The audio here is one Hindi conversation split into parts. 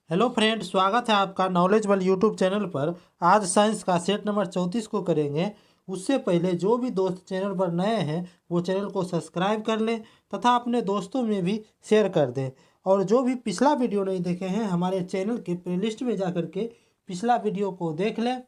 हेलो फ्रेंड, स्वागत है आपका नॉलेज वर्ल्ड यूट्यूब चैनल पर। आज साइंस का सेट नंबर 34 को करेंगे। उससे पहले जो भी दोस्त चैनल पर नए हैं वो चैनल को सब्सक्राइब कर लें तथा अपने दोस्तों में भी शेयर कर दें। और जो भी पिछला वीडियो नहीं देखे हैं हमारे चैनल के प्लेलिस्ट में जा कर के पिछला वीडियो को देख लें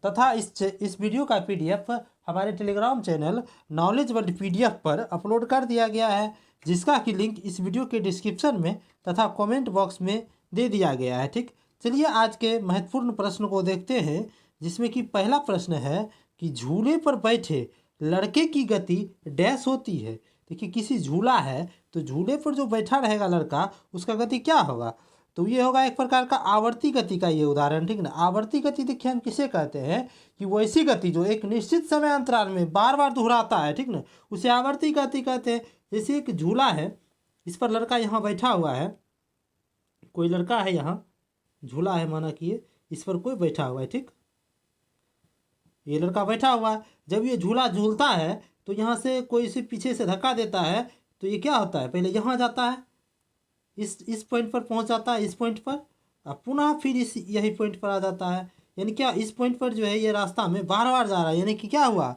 तथा इस वीडियो का पीडीएफ हमारे Telegram channel knowledge world PDF पर अपलोड कर दिया गया है, जिसका कि लिंक इस वीडियो के डिस्क्रिप्शन में तथा कमेंट बॉक्स में दे दिया गया है। ठीक, चलिए आज के महत्वपूर्ण प्रश्न को देखते हैं, जिसमें कि पहला प्रश्न है कि झूले पर बैठे लड़के की गति डैश होती है। देखिए, किसी झूला है तो झूले पर जो बैठा रहेगा लड़का उसका गति क्या होगा, तो ये होगा एक प्रकार का आवर्ती गति का ये उदाहरण। ठीक ना, आवर्ती गति देखिए हम किसे कहते हैं कि वैसी गति जो एक निश्चित समय अंतराल में बार बार दोहराता है। ठीक ना, उसे आवर्ती गति कहते हैं। जैसे एक झूला है, इस पर लड़का यहाँ बैठा हुआ है, कोई लड़का है यहाँ, झूला है माना कि ये, इस पर कोई बैठा हुआ है। ठीक, ये लड़का बैठा हुआ है। जब ये झूला झूलता है तो यहाँ से कोई इसे पीछे से धक्का देता है तो ये क्या होता है, पहले यहाँ जाता है, इस पॉइंट पर पहुँच जाता है, इस पॉइंट पर, अब पुनः फिर इस यही पॉइंट पर आ जाता है। यानी क्या, इस पॉइंट पर जो है ये रास्ता में बार बार जा रहा है। यानी कि क्या हुआ,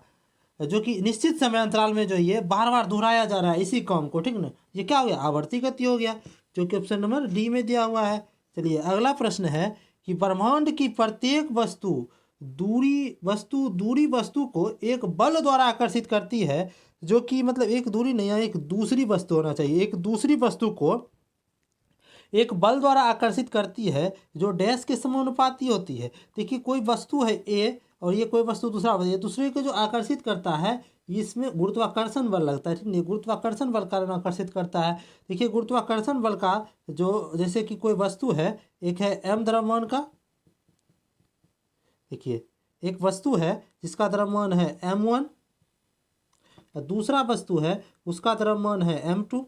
जो कि निश्चित समय अंतराल में जो ये बार बार दोहराया जा रहा है इसी काम को। ठीक ना, ये क्या हो गया, आवर्ती गति हो गया, जो कि ऑप्शन नंबर डी में दिया हुआ है। चलिए अगला प्रश्न है कि ब्रह्मांड की प्रत्येक दूरी वस्तु को एक बल द्वारा आकर्षित करती है, जो कि मतलब एक दूरी नहीं है, एक दूसरी वस्तु होना चाहिए, एक दूसरी वस्तु को एक बल द्वारा आकर्षित करती है जो डैश के समानुपाती होती है। देखिए, कोई वस्तु है ए और ये कोई वस्तु दूसरा, ये दूसरे को जो आकर्षित करता है इसमें गुरुत्वाकर्षण बल लगता है। ठीक है, गुरुत्वाकर्षण बल कारण आकर्षित करता है। देखिए, गुरुत्वाकर्षण बल का जो, जैसे कि कोई वस्तु है, एक है एम द्रव्यमान का, देखिए एक वस्तु है जिसका द्रव्यमान है m1, दूसरा वस्तु है उसका द्रव्यमान है m2।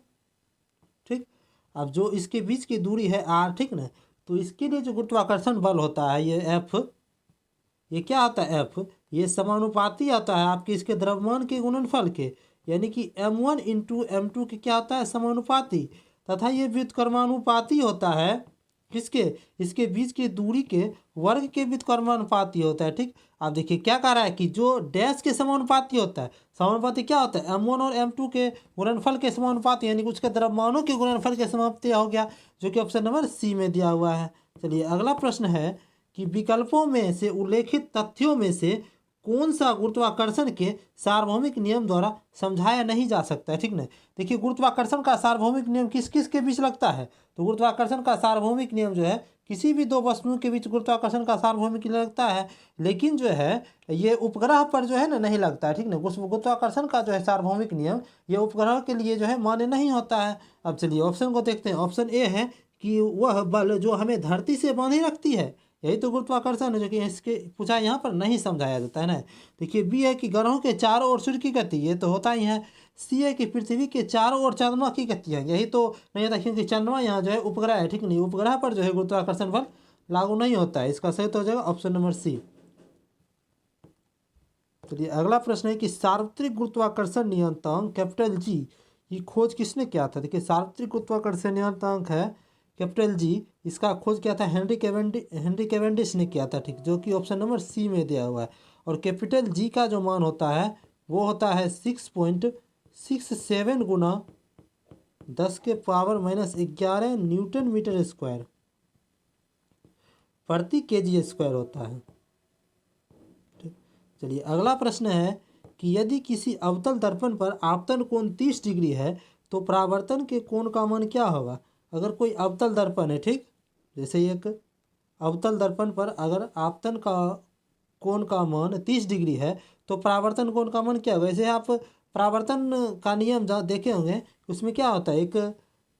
ठीक, अब जो इसके बीच की दूरी है r, ठीक ना, तो इसके लिए जो गुरुत्वाकर्षण बल होता है ये F, ये क्या आता है F, ये समानुपाती आता है आपके इसके द्रव्यमान के गुणनफल के। यानी कि m1 इंटू m2 के क्या आता है, समानुपाती, तथा ये व्युत्क्रमानुपाती होता है किसके, इसके बीच की दूरी के वर्ग के व्युत्क्रमानुपाती होता है। ठीक, आप देखिए क्या कह रहा है कि जो डैश के समानुपाती होता है, समानुपाती क्या होता है, m1 और m2 के गुणनफल के समानुपाती, यानी कि उसके द्रव्यमानों के गुणनफल के समानुपाती हो गया, जो कि ऑप्शन नंबर सी में दिया हुआ है। चलिए अगला प्रश्न है कि विकल्पों में से उल्लेखित तथ्यों में से कौन सा गुरुत्वाकर्षण के सार्वभौमिक नियम द्वारा समझाया नहीं जा सकता है। ठीक ना, देखिए गुरुत्वाकर्षण का सार्वभौमिक नियम किस किस के बीच लगता है, तो गुरुत्वाकर्षण का सार्वभौमिक नियम जो है किसी भी दो वस्तुओं के बीच गुरुत्वाकर्षण का सार्वभौमिक नियम लगता है, लेकिन जो है ये उपग्रह पर जो है ना नहीं लगता है। ठीक ना, गुरुत्वाकर्षण का जो है सार्वभौमिक नियम ये उपग्रह के लिए जो है मान्य नहीं होता है। अब चलिए ऑप्शन को देखते हैं। ऑप्शन ए है कि वह बल जो हमें धरती से बांधे रखती है, यही तो गुरुत्वाकर्षण है, जो कि इसके पूछा यहाँ पर नहीं समझाया जाता है ना। देखिए बी है कि ग्रहों के चारों ओर सूर्य की गति, ये तो होता ही है। सी है कि पृथ्वी के चारों ओर चंद्रमा की गति है, यही तो नहीं होता, क्योंकि चंद्रमा यहाँ जो है उपग्रह है। ठीक नहीं, उपग्रह पर जो है गुरुत्वाकर्षण बल लागू नहीं होता है। इसका सही तो हो जाएगा ऑप्शन नंबर सी। चलिए अगला प्रश्न है कि सार्वत्रिक गुरुत्वाकर्षण नियतांक कैपिटल जी की खोज किसने किया था। देखिए सार्वत्रिक गुरुत्वाकर्षण नियतांक है कैपिटल जी, इसका खोज किया था हेनरी कैवेंडिश ने किया था। ठीक, जो कि ऑप्शन नंबर सी में दिया हुआ है। और कैपिटल जी का जो मान होता है वो होता है 6.67 गुना 10⁻⁻11 न्यूटन मीटर स्क्वायर प्रति केजी स्क्वायर होता है। चलिए अगला प्रश्न है कि यदि किसी अवतल दर्पण पर आपतन कोण 30 डिग्री है तो परावर्तन के कोण का मान क्या होगा। अगर कोई अवतल दर्पण है, ठीक, जैसे एक अवतल दर्पण पर अगर आपतन का कोण का मान 30 डिग्री है तो परावर्तन कोण का मान क्या होगा। जैसे आप परावर्तन का नियम जहाँ देखे होंगे उसमें क्या होता है, एक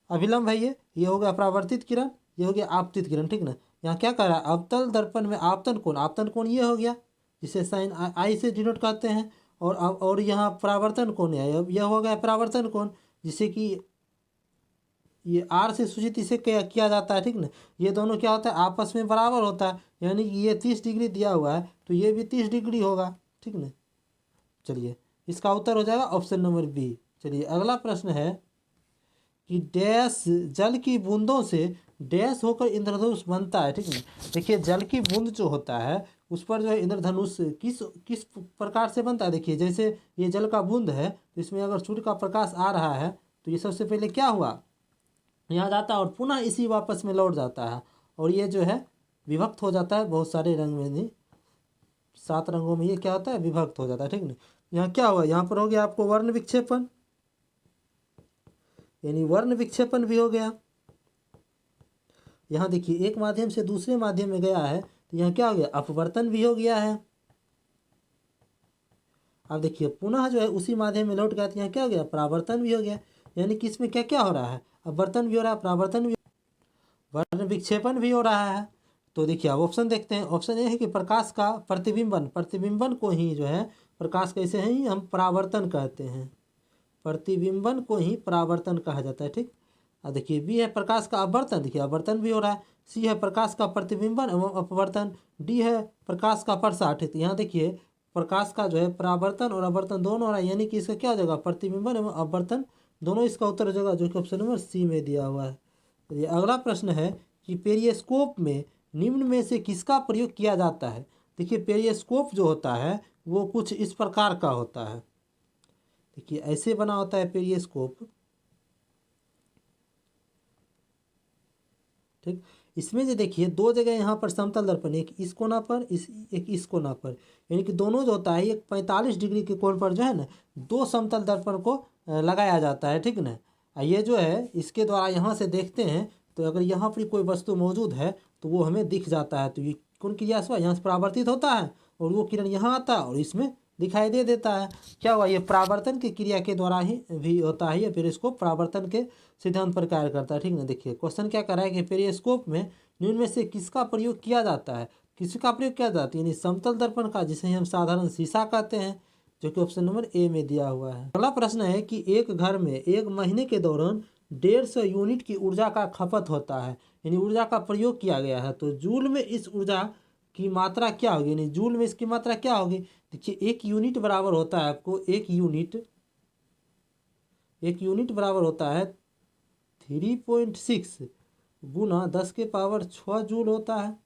अभिलंब है, ये हो गया परावर्तित किरण, ये हो गया आपतित किरण। ठीक ना, यहाँ क्या कर रहा है, अवतल दर्पण में आपतन कोण ये हो गया जिसे साइन आई से डिनोट करते हैं, और यहाँ परावर्तन कोण है, अब यह हो गया परावर्तन कोण, जिसे कि ये आर से सूचित इसे किया जाता है। ठीक ना, ये दोनों क्या होता है, आपस में बराबर होता है, यानी कि ये 30 डिग्री दिया हुआ है तो ये भी 30 डिग्री होगा। ठीक ना, चलिए इसका उत्तर हो जाएगा ऑप्शन नंबर बी। चलिए अगला प्रश्न है कि डैश जल की बूंदों से डैश होकर इंद्रधनुष बनता है, ठीक है। देखिए जल की बूंद जो होता है उस पर जो है इंद्रधनुष किस किस प्रकार से बनता है। देखिए जैसे ये जल का बूंद है तो इसमें अगर सूर्य का प्रकाश आ रहा है तो ये सबसे पहले क्या हुआ, यहाँ जाता है और पुनः इसी वापस में लौट जाता है, और ये जो है विभक्त हो जाता है बहुत सारे रंग में, नहीं 7 रंगों में ये क्या होता है, विभक्त हो जाता है, ठीक ना। यहाँ क्या हुआ, यहाँ पर हो गया आपको वर्ण विक्षेपण, यानी वर्ण विक्षेपण भी हो गया। यहाँ देखिए एक माध्यम से दूसरे माध्यम में गया है तो यहाँ क्या हो गया, अपवर्तन भी हो गया है। अब देखिए पुनः जो है उसी माध्यम में लौट गया तो यहाँ क्या हो गया, परावर्तन भी हो गया। यानी कि इसमें क्या क्या हो रहा है, अपवर्तन भी हो रहा है, परावर्तन भी, वर्ण विक्षेपण भी हो रहा है। तो देखिए अब ऑप्शन देखते हैं। ऑप्शन ये है कि प्रकाश का प्रतिबिंबन, प्रतिबिंबन को ही जो है प्रकाश कैसे है, हम परावर्तन कहते हैं, प्रतिबिंबन को ही परावर्तन कहा जाता है, ठीक। अब देखिए बी है प्रकाश का अपवर्तन, देखिए अपवर्तन भी हो रहा है। सी है प्रकाश का प्रतिबिंबन एवं अपवर्तन। डी है प्रकाश का प्रसार, ठीक। यहाँ देखिए प्रकाश का जो है परावर्तन और अपवर्तन दोनों हो रहा है, यानी कि इसका क्या हो जाएगा, प्रतिबिंबन एवं अपवर्तन दोनों इसका उत्तर हो जाएगा, जो कि ऑप्शन नंबर सी में दिया हुआ है। ये अगला प्रश्न है कि पेरिस्कोप में निम्न में से किसका प्रयोग किया जाता है। देखिए पेरिस्कोप जो होता है वो कुछ इस प्रकार का होता है, देखिए ऐसे बना होता है पेरिस्कोप, ठीक। इसमें जो देखिए दो जगह यहाँ पर समतल दर्पण, एक इस कोना पर एक इस कोना पर, यानी कि दोनों जो होता है एक 45 डिग्री के कोण पर जो है ना दो समतल दर्पण को लगाया जाता है, ठीक ना। ये जो है इसके द्वारा यहाँ से देखते हैं तो अगर यहाँ पर कोई वस्तु मौजूद है तो वो हमें दिख जाता है। तो ये कौन क्रिया से यहाँ से परावर्तित होता है और वो किरण यहाँ आता है और इसमें दिखाई दे देता है। क्या हुआ, ये परावर्तन की क्रिया के द्वारा ही भी होता है, या फिर इसको परावर्तन के सिद्धांत पर कार्य करता है, ठीक ना। देखिए क्वेश्चन क्या कर रहा है कि पेरिस्कोप में निम्न में से किसका प्रयोग किया जाता है, किसका प्रयोग किया जाता है, यानी समतल दर्पण का, जिसे हम साधारण शीशा कहते हैं, जो कि ऑप्शन नंबर ए में दिया हुआ है। अगला प्रश्न है कि एक घर में एक महीने के दौरान 150 यूनिट की ऊर्जा का खपत होता है, यानी ऊर्जा का प्रयोग किया गया है, तो जूल में इस ऊर्जा की मात्रा क्या होगी, यानी जूल में इसकी मात्रा क्या होगी। देखिए एक यूनिट बराबर होता है आपको, एक यूनिट बराबर होता है 3.6 गुना 10⁻6 जूल होता है।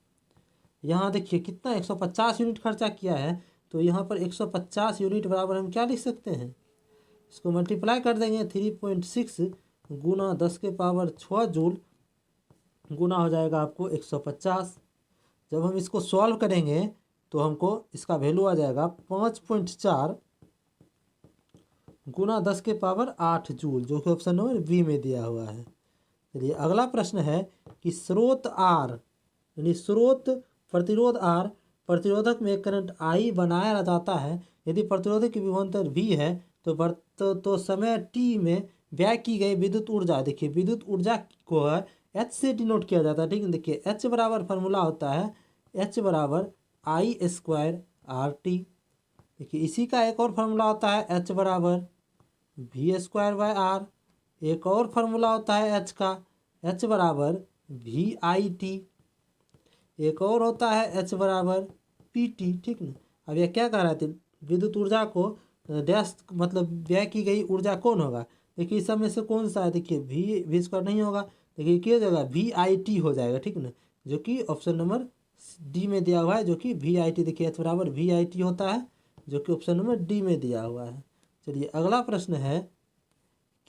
यहाँ देखिए कितना 150 यूनिट खर्चा किया है, तो यहाँ पर 150 यूनिट बराबर हम क्या लिख सकते हैं, इसको मल्टीप्लाई कर देंगे 3.6 गुना 10⁻6 जूल गुना हो जाएगा आपको 150। जब हम इसको सॉल्व करेंगे तो हमको इसका वैल्यू आ जाएगा 5.4 गुना 10⁸ जूल, जो कि ऑप्शन नंबर बी में दिया हुआ है। चलिए अगला प्रश्न है कि स्रोत आर, यानी स्रोत प्रतिरोध आर, प्रतिरोधक में करंट आई बनाया जाता है यदि प्रतिरोधक की विभवांतर वी है तो समय टी में व्यय की गई विद्युत ऊर्जा, देखिए विद्युत ऊर्जा को एच से डिनोट किया जाता है, ठीक है। देखिए एच बराबर फार्मूला होता है एच बराबर I² RT। देखिए इसी का एक और फार्मूला होता है एच बराबर V²/R। एक और फार्मूला होता है एच का, एच बराबर VIT। एक और होता है एच बराबर PT, ठीक ना। अब यह क्या कह रहा है, विद्युत ऊर्जा को डैश मतलब व्यय की गई ऊर्जा कौन होगा। देखिए इस सब में से कौन सा है, देखिए V² नहीं होगा, देखिए क्या जगह VIT हो जाएगा, ठीक ना, जो कि ऑप्शन नंबर डी में दिया हुआ है, जो कि VIT। देखिए एच बराबर VIT होता है, जो कि ऑप्शन नंबर डी में दिया हुआ है। चलिए अगला प्रश्न है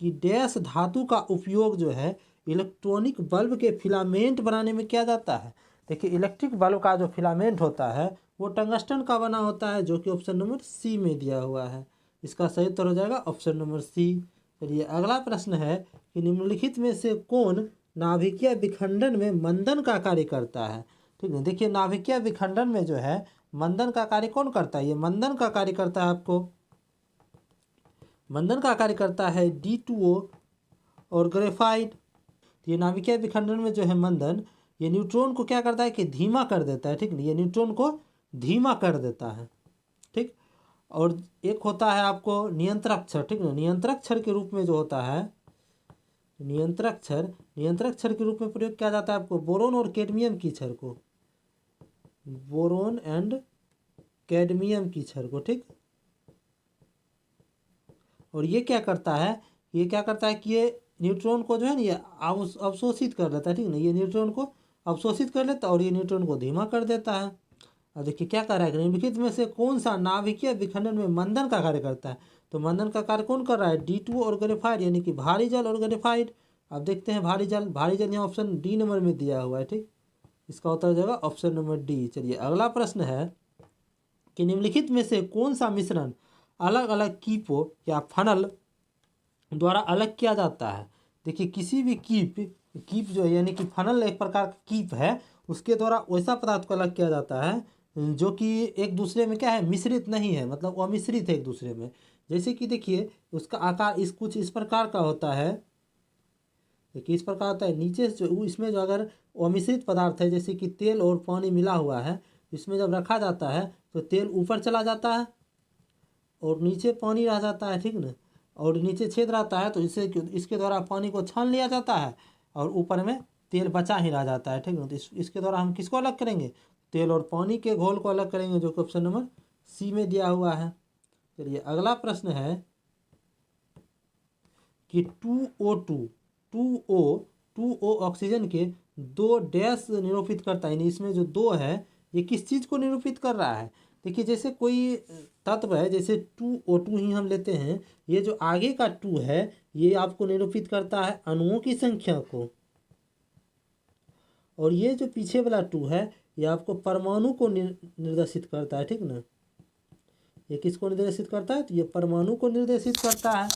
कि डैश धातु का उपयोग जो है इलेक्ट्रॉनिक बल्ब के फिलामेंट बनाने में किया जाता है। देखिए इलेक्ट्रिक बल्ब का जो फिलामेंट होता है वो टंगस्टन का बना होता है, जो कि ऑप्शन नंबर सी में दिया हुआ है। इसका सही उत्तर हो जाएगा ऑप्शन नंबर सी। चलिए अगला प्रश्न है कि निम्नलिखित में से कौन नाभिकीय विखंडन में मंदन का कार्य करता है, ठीक है। देखिए नाभिकीय विखंडन में जो है मंदन का कार्य कौन करता है, ये मंदन का कार्य करता है, आपको मंदन का कार्य करता है D2O और ग्रेफाइट। ये नाभिकीय विखंडन में जो है मंदन, ये न्यूट्रॉन को क्या करता है कि धीमा कर देता है, ठीक है। ये न्यूट्रॉन को धीमा कर देता है, ठीक। और एक होता है आपको नियंत्रक क्षर, ठीक ना, नियंत्रक क्षर के रूप में जो होता है नियंत्रक क्षर के रूप में प्रयोग किया जाता है आपको बोरोन और कैडमियम की क्षर को, बोरोन एंड कैडमियम की क्षर को, ठीक। और ये क्या करता है कि ये न्यूट्रॉन को जो है ना ये अवशोषित कर लेता है, ठीक ना, ये न्यूट्रॉन को अवशोषित कर लेता है और ये न्यूट्रॉन को धीमा कर देता है। अब देखिए क्या कर रहा है कि निम्नलिखित में से कौन सा नाभिकीय विखंडन में मंदन का कार्य करता है। तो मंदन का कार्य कौन कर रहा है, D2 और ग्रेफाइट, यानी कि भारी जल और ग्रेफाइट। अब देखते हैं भारी जल यहाँ ऑप्शन डी नंबर में दिया हुआ है, ठीक। इसका उत्तर हो जाएगा ऑप्शन नंबर डी। चलिए अगला प्रश्न है कि निम्नलिखित में से कौन सा मिश्रण अलग अलग कीपों या फनल द्वारा अलग किया जाता है। देखिए किसी भी कीप जो है यानी कि फनल एक प्रकार का कीप है, उसके द्वारा वैसा पदार्थ को अलग किया जाता है जो कि एक दूसरे में क्या है, मिश्रित नहीं है, मतलब अमिश्रित है एक दूसरे में। जैसे कि देखिए उसका आकार कुछ इस प्रकार का होता है, देखिए इस प्रकार होता है। नीचे जो इसमें जो अगर अमिश्रित पदार्थ है जैसे कि तेल और पानी मिला हुआ है, इसमें जब रखा जाता है तो तेल ऊपर चला जाता है और नीचे पानी रह जाता है, ठीक ना, और नीचे छेद रहता है, तो इसके द्वारा पानी को छान लिया जाता है और ऊपर में तेल बचा ही रह जाता है, ठीक ना। तो इसके द्वारा हम किसको अलग करेंगे, तेल और पानी के घोल को अलग करेंगे, जो कि ऑप्शन नंबर सी में दिया हुआ है। चलिए अगला प्रश्न है कि 2O ऑक्सीजन के दो डैश निरूपित करता है, यानी इसमें जो दो है ये किस चीज़ को निरूपित कर रहा है। देखिए जैसे कोई तत्व है, जैसे 2O2 ही हम लेते हैं, ये जो आगे का 2 है ये आपको निरूपित करता है अणुओं की संख्या को, और ये जो पीछे वाला 2 है ये आपको परमाणु को निर्देशित करता है, ठीक ना। ये किसको निर्देशित करता है, तो ये परमाणु को निर्देशित करता है।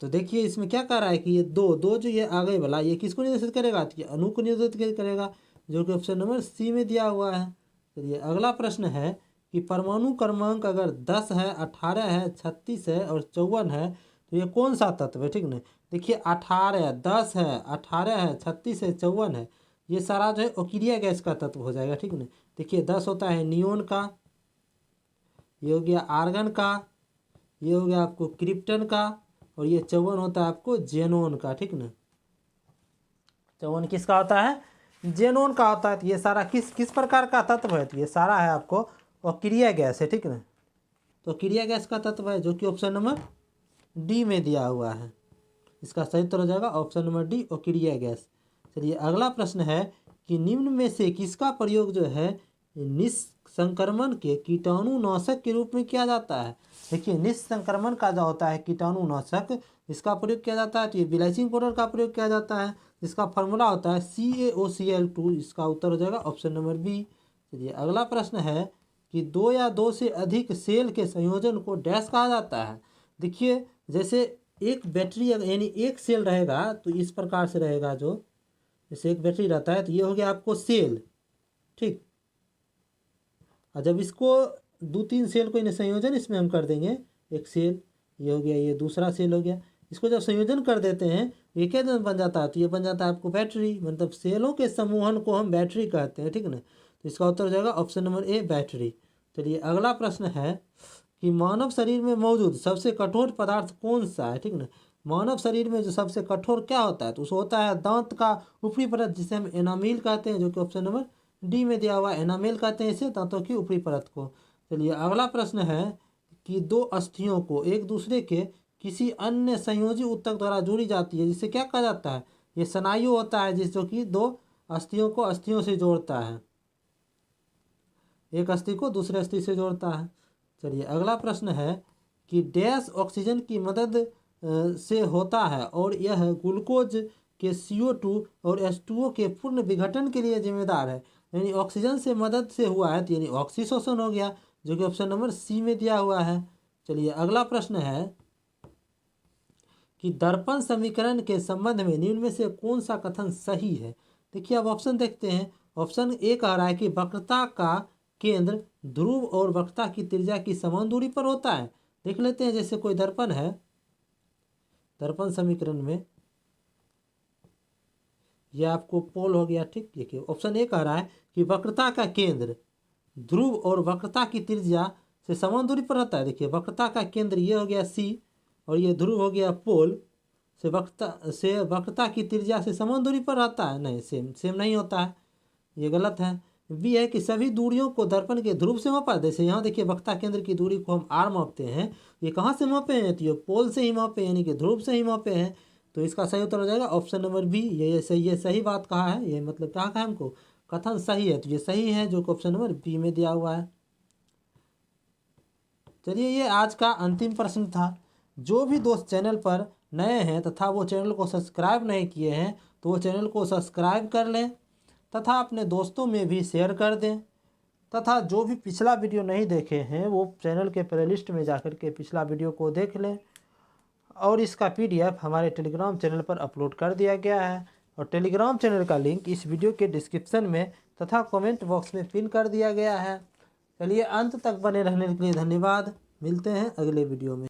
तो देखिए इसमें क्या कर रहा है कि ये दो जो ये आगे वाला ये किसको निर्देशित करेगा, तो ये अणु को निर्देशित करेगा, जो कि ऑप्शन नंबर सी में दिया हुआ है। चलिए अगला प्रश्न है कि परमाणु क्रमांक अगर 10 है, 18 है, 36 है और 54 है तो ये कौन सा तत्व है, ठीक ना। देखिए 18, 10 है, 18 है, 36 है, 54 है, ये सारा जो है ओकीरिया गैस का तत्व हो जाएगा, ठीक ना। देखिए 10 होता है नियोन का, ये हो गया आर्गन का, ये हो गया आपको क्रिप्टन का, और ये 54 होता है आपको जेनोन का, ठीक ना। 54 किसका होता है, जेनोन का होता है। तो ये सारा किस प्रकार का तत्व है, तो ये सारा है आपको अक्रिय गैस है, ठीक ना। तो अक्रिय गैस का तत्व है, जो कि ऑप्शन नंबर डी में दिया हुआ है। इसका सही उत्तर हो जाएगा ऑप्शन नंबर डी, अक्रिय गैस। चलिए अगला प्रश्न है कि निम्न में से किसका प्रयोग जो है निस्संक्रमण के कीटाणुनाशक के रूप में किया जाता है। देखिए निस्संक्रमण का जो होता है कीटाणुनाशक, इसका प्रयोग किया जाता है, तो ये ब्लीचिंग पाउडर का प्रयोग किया जाता है, इसका फॉर्मूला होता है CaOCl2। इसका उत्तर हो जाएगा ऑप्शन नंबर बी। चलिए अगला प्रश्न है कि दो या दो से अधिक सेल के संयोजन को डैश कहा जाता है। देखिए जैसे एक बैटरी यानी एक सेल रहेगा तो इस प्रकार से रहेगा, जो जैसे एक बैटरी रहता है तो ये हो गया आपको सेल, ठीक। और जब इसको 2-3 सेल को इन्हें संयोजन इसमें हम कर देंगे, एक सेल ये हो गया, ये दूसरा सेल हो गया, इसको जब संयोजन कर देते हैं ये क्या बन जाता है, तो ये बन जाता है आपको बैटरी, मतलब सेलों के समूहन को हम बैटरी कहते हैं, ठीक ना। तो इसका उत्तर हो जाएगा ऑप्शन नंबर ए, बैटरी। चलिए अगला प्रश्न है कि मानव शरीर में मौजूद सबसे कठोर पदार्थ कौन सा है, ठीक ना। मानव शरीर में जो सबसे कठोर क्या होता है, तो उसको होता है दांत का ऊपरी परत, जिसे हम एनामील कहते हैं, जो कि ऑप्शन नंबर डी में दिया हुआ है। एनामेल कहते हैं इसे, दांतों की ऊपरी परत को। चलिए अगला प्रश्न है कि दो अस्थियों को एक दूसरे के किसी अन्य संयोजी ऊतक द्वारा जोड़ी जाती है, जिसे क्या कहा जाता है, ये स्नायु होता है, जो कि दो अस्थियों को अस्थियों से जोड़ता है, एक अस्थि को दूसरे अस्थि से जोड़ता है। चलिए अगला प्रश्न है कि डैश ऑक्सीजन की मदद से होता है और यह ग्लूकोज के CO2 और H2O के पूर्ण विघटन के लिए जिम्मेदार है, यानी ऑक्सीजन से मदद से हुआ है, तो यानी ऑक्सीशोषण हो गया, जो कि ऑप्शन नंबर सी में दिया हुआ है। चलिए अगला प्रश्न है कि दर्पण समीकरण के संबंध में निम्न में से कौन सा कथन सही है। देखिए अब ऑप्शन देखते हैं। ऑप्शन ए कह रहा है कि वक्रता का केंद्र ध्रुव और वक्रता की त्रिज्या की समान दूरी पर होता है। देख लेते हैं, जैसे कोई दर्पण है, दर्पण समीकरण में यह आपको पोल हो गया, ठीक। देखिए ऑप्शन ए कह रहा है कि वक्रता का केंद्र ध्रुव और वक्रता की त्रिज्या से समान दूरी पर रहता है। देखिए वक्रता का केंद्र ये हो गया सी, और ये ध्रुव हो गया पोल, से वक्रता की त्रिज्या से समान दूरी पर रहता है, नहीं, सेम नहीं होता है, ये गलत है। बी है कि सभी दूरियों को दर्पण के ध्रुव से मापा। जैसे यहाँ देखिए वक्रता केंद्र की दूरी को हम आर मापते हैं, ये कहाँ से मापे हैं, तो ये पोल से ही मापे, यानी कि ध्रुव से ही मापे हैं। तो इसका सही उत्तर हो जाएगा ऑप्शन नंबर बी। ये सही बात कहा है, ये मतलब क्या कहा है हमको, कथन सही है, तो ये सही है जो कि ऑप्शन नंबर बी में दिया हुआ है। चलिए ये आज का अंतिम प्रश्न था। जो भी दोस्त चैनल पर नए हैं तथा वो चैनल को सब्सक्राइब नहीं किए हैं तो वो चैनल को सब्सक्राइब कर लें तथा अपने दोस्तों में भी शेयर कर दें, तथा जो भी पिछला वीडियो नहीं देखे हैं वो चैनल के प्लेलिस्ट में जाकर के पिछला वीडियो को देख लें। और इसका PDF हमारे टेलीग्राम चैनल पर अपलोड कर दिया गया है और टेलीग्राम चैनल का लिंक इस वीडियो के डिस्क्रिप्शन में तथा कमेंट बॉक्स में पिन कर दिया गया है। चलिए अंत तक बने रहने के लिए धन्यवाद। मिलते हैं अगले वीडियो में।